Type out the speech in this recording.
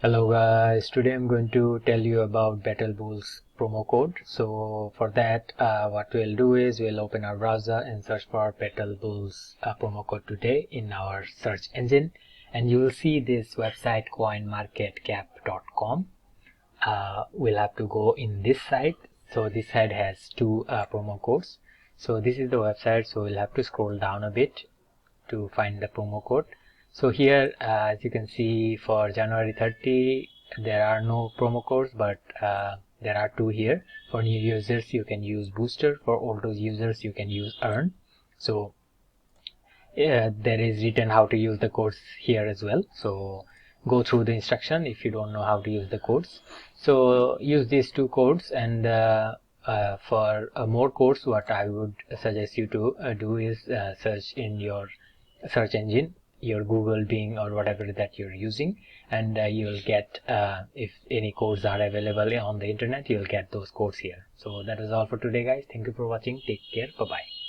Hello guys, today I'm going to tell you about BattleBulls promo code. So for that what we'll do is we'll open our browser and search for BattleBulls promo code today in our search engine, and you will see this website coinmarketcap.com. We'll have to go in this site. So this site has two promo codes. So this is the website, so we'll have to scroll down a bit to find the promo code. So here as you can see, for January 30 there are no promo codes, but there are two here. For new users you can use booster, for older users you can use earn. So there is written how to use the codes here as well, so go through the instruction if you don't know how to use the codes. So use these two codes, and for more codes, what I would suggest you to do is search in your search engine, your Google, Bing, or whatever that you're using, and you'll get if any codes are available on the internet, you'll get those codes here. So that is all for today guys. Thank you for watching. Take care. Bye bye.